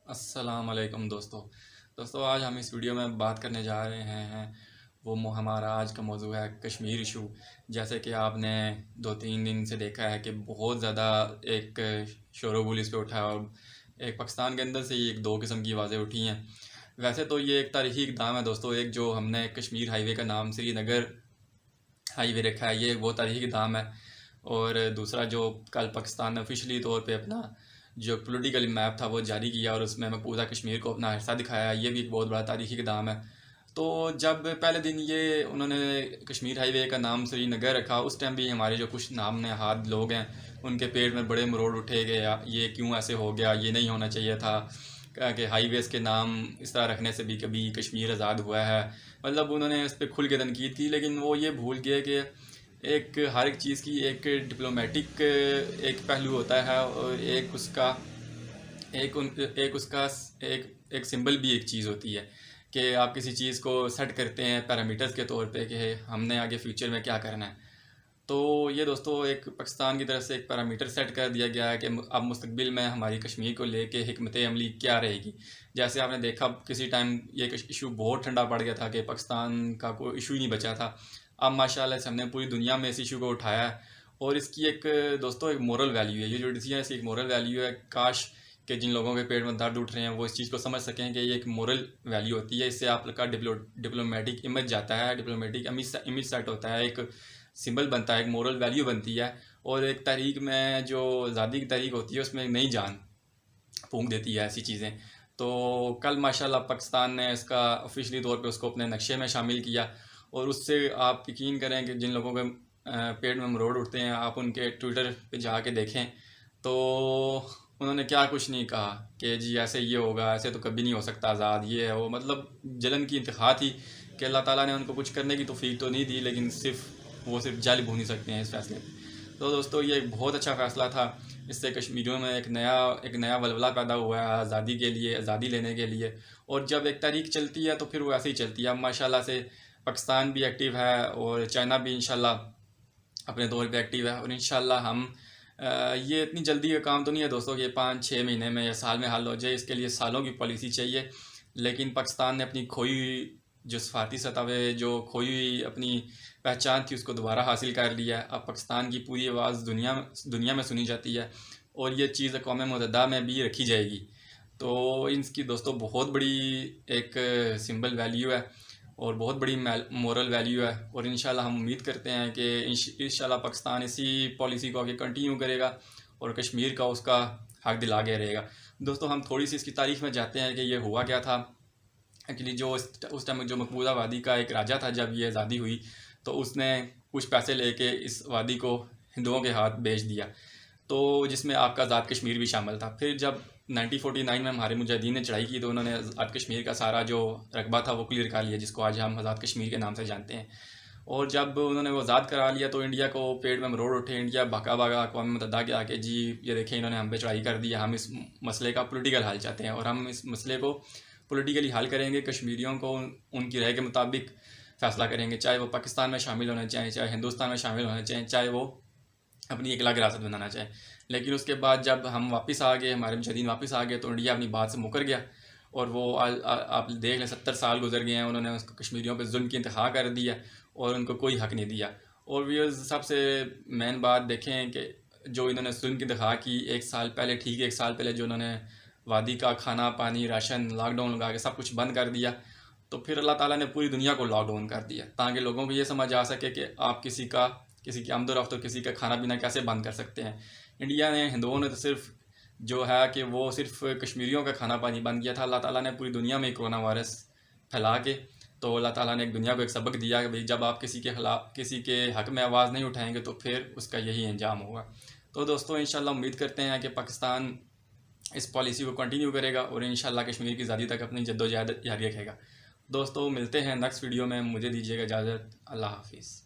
السلام علیکم دوستو آج ہم اس ویڈیو میں بات کرنے جا رہے ہیں وہ ہمارا آج کا موضوع ہے کشمیر ایشو۔ جیسے کہ آپ نے 2-3 دن سے دیکھا ہے کہ بہت زیادہ ایک شور و گل اس پہ اٹھا ہے، اور ایک پاکستان کے اندر سے ہی ایک دو قسم کی آوازیں اٹھی ہیں۔ ویسے تو یہ ایک تاریخی اقدام ہے دوستو، ایک جو ہم نے کشمیر ہائی وے کا نام سری نگر ہائی وے رکھا ہے، یہ بہت تاریخی اقدام ہے۔ اور دوسرا جو کل پاکستان نے آفیشلی طور پہ اپنا جو پولیٹیکل میپ تھا وہ جاری کیا اور اس میں مقبوضہ کشمیر کو اپنا حصہ دکھایا، یہ بھی ایک بہت بڑا تاریخی اقدام ہے۔ تو جب پہلے دن یہ انہوں نے کشمیر ہائی وے کا نام سری نگر رکھا، اس ٹائم بھی ہمارے جو کچھ نام نہاد لوگ ہیں ان کے پیٹ میں بڑے مروڑ اٹھے گئے، یہ کیوں ایسے ہو گیا، یہ نہیں ہونا چاہیے تھا کہ ہائی ویز کے نام اس طرح رکھنے سے بھی کبھی کشمیر آزاد ہوا ہے۔ مطلب انہوں نے اس پہ کھل کے تنقید کی، لیکن وہ یہ بھول گئے کہ ہر ایک چیز کی ایک ڈپلومیٹک ایک پہلو ہوتا ہے، اور ایک سمبل بھی ایک چیز ہوتی ہے کہ آپ کسی چیز کو سیٹ کرتے ہیں پیرامیٹرز کے طور پہ کہ ہم نے آگے فیوچر میں کیا کرنا ہے۔ تو یہ دوستو ایک پاکستان کی طرف سے ایک پیرامیٹر سیٹ کر دیا گیا ہے کہ اب مستقبل میں ہماری کشمیر کو لے کے حکمت عملی کیا رہے گی۔ جیسے آپ نے دیکھا کسی ٹائم یہ ایشو بہت ٹھنڈا پڑ گیا تھا کہ پاکستان کا کوئی ایشو ہی نہیں بچا تھا، اب ماشاءاللہ سے ہم نے پوری دنیا میں اس ایشو کو اٹھایا ہے، اور اس کی ایک دوستو ایک مورل ویلیو ہے، یہ جو ڈیسیجن ہے اس کی ایک مورل ویلیو ہے۔ کاش کہ جن لوگوں کے پیٹ میں درد اٹھ رہے ہیں وہ اس چیز کو سمجھ سکیں کہ یہ ایک مورل ویلیو ہوتی ہے، اس سے آپ کا ڈپلومیٹک امیج جاتا ہے، ڈپلومیٹک امیج سیٹ ہوتا ہے، ایک سمبل بنتا ہے، ایک مورل ویلیو بنتی ہے، اور ایک تحریک میں جو آزادی کی تحریک ہوتی ہے اس میں ایک نئی جان پھونک دیتی ہے ایسی چیزیں۔ تو کل ماشاءاللہ پاکستان نے اس کا آفیشلی طور پہ اس کو اپنے نقشے میں شامل کیا، اور اس سے آپ یقین کریں کہ جن لوگوں کے پیٹ میں مروڑ اٹھتے ہیں آپ ان کے ٹویٹر پہ جا کے دیکھیں تو انہوں نے کیا کچھ نہیں کہا کہ جی ایسے یہ ہوگا، ایسے تو کبھی نہیں ہو سکتا آزاد، یہ ہے وہ، مطلب جلن کی انتہا تھی کہ اللہ تعالیٰ نے ان کو کچھ کرنے کی توفیق تو نہیں دی، لیکن وہ صرف جل بھون ہی سکتے ہیں اس فیصلے پہ۔ تو دوستو یہ ایک بہت اچھا فیصلہ تھا، اس سے کشمیریوں میں ایک نیا ولولہ پیدا ہوا ہے آزادی کے لیے، آزادی لینے کے لیے، اور جب ایک تحریک چلتی ہے تو پھر وہ ایسے ہی چلتی ہے۔ اب ماشاءاللہ سے پاکستان بھی ایکٹیو ہے اور چائنا بھی انشاءاللہ اپنے طور پہ ایکٹیو ہے، اور انشاءاللہ ہم یہ اتنی جلدی کا کام تو نہیں ہے دوستوں کہ یہ 5-6 مہینے میں یا سال میں حل ہو جائے، اس کے لیے سالوں کی پالیسی چاہیے۔ لیکن پاکستان نے اپنی کھوئی ہوئی جو سفارتی سطح پہ جو کھوئی ہوئی اپنی پہچان تھی اس کو دوبارہ حاصل کر لیا ہے۔ اب پاکستان کی پوری آواز دنیا میں سنی جاتی ہے، اور یہ چیز اقوام متحدہ میں بھی رکھی جائے گی۔ تو اس کی دوستوں بہت بڑی ایک سمبل ویلیو ہے اور بہت بڑی مورل ویلیو ہے، اور انشاءاللہ ہم امید کرتے ہیں کہ انشاءاللہ پاکستان اسی پالیسی کو آگے کنٹینیو کرے گا اور کشمیر کا اس کا حق دل آگے رہے گا۔ دوستو ہم تھوڑی سی اس کی تاریخ میں جاتے ہیں کہ یہ ہوا کیا تھا۔ ایکچولی جو اس ٹائم جو مقبوضہ وادی کا ایک راجہ تھا، جب یہ آزادی ہوئی تو اس نے کچھ پیسے لے کے اس وادی کو ہندوؤں کے ہاتھ بیچ دیا، تو جس میں آپ کا آزاد کشمیر بھی شامل تھا۔ پھر جب 1949 میں ہمارے مجاہدین نے چڑھائی کی تو انہوں نے آزاد کشمیر کا سارا جو رقبہ تھا وہ کلیئر کر لیا، جس کو آج ہم آزاد کشمیر کے نام سے جانتے ہیں۔ اور جب انہوں نے وہ آزاد کرا لیا تو انڈیا کو پیٹ میں مروڑ اٹھے، انڈیا بھاگا اقوام متحدہ کے آگے، جی یہ دیکھیں انہوں نے ہم پہ چڑھائی کر دی، ہم اس مسئلے کا پولیٹیکل حل چاہتے ہیں، اور ہم اس مسئلے کو پولیٹیکلی حل کریں گے، کشمیریوں کو ان کی رائے کے مطابق فیصلہ کریں گے، چاہے وہ پاکستان میں شامل ہونا چاہیں، چاہے ہندوستان میں شامل ہونا چاہیں، چاہے وہ اپنی ایک الگ ریاست بنانا چاہیں۔ لیکن اس کے بعد جب ہم واپس آ گئے، ہمارے مجاہدین واپس آ گئے، تو انڈیا اپنی بات سے مکر گیا، اور وہ آپ دیکھ لیں 70 سال گزر گئے ہیں، انہوں نے اس کو کشمیریوں پہ ظلم کی انتہا کر دی ہے اور ان کو کوئی حق نہیں دیا۔ اور ویئرز سب سے مین بات دیکھیں کہ جو انہوں نے ظلم کی انتہا کی، ایک سال پہلے جو انہوں نے وادی کا کھانا پانی راشن لاک ڈاؤن لگا کے سب کچھ بند کر دیا، تو پھر اللہ تعالیٰ نے پوری دنیا کو لاک ڈاؤن کر دیا تاکہ لوگوں کو یہ سمجھ آ سکے کہ آپ کسی کی آمد و رفت اور کسی کا کھانا پینا کیسے بند کر سکتے ہیں۔ انڈیا نے، ہندوؤں نے تو صرف جو ہے کہ وہ صرف کشمیریوں کا کھانا پانی بند کیا تھا، اللہ تعالیٰ نے پوری دنیا میں کرونا وائرس پھیلا کے، تو اللہ تعالیٰ نے ایک دنیا کو ایک سبق دیا کہ جب آپ کسی کے حق میں آواز نہیں اٹھائیں گے تو پھر اس کا یہی انجام ہوگا۔ تو دوستو انشاءاللہ امید کرتے ہیں کہ پاکستان اس پالیسی کو کنٹینیو کرے گا اور انشاءاللہ کشمیر کی آزادی تک اپنی جد و جہد جاری رکھے گا۔ دوستو ملتے ہیں نیکسٹ ویڈیو میں، مجھے دیجیے گا اجازت، اللہ حافظ۔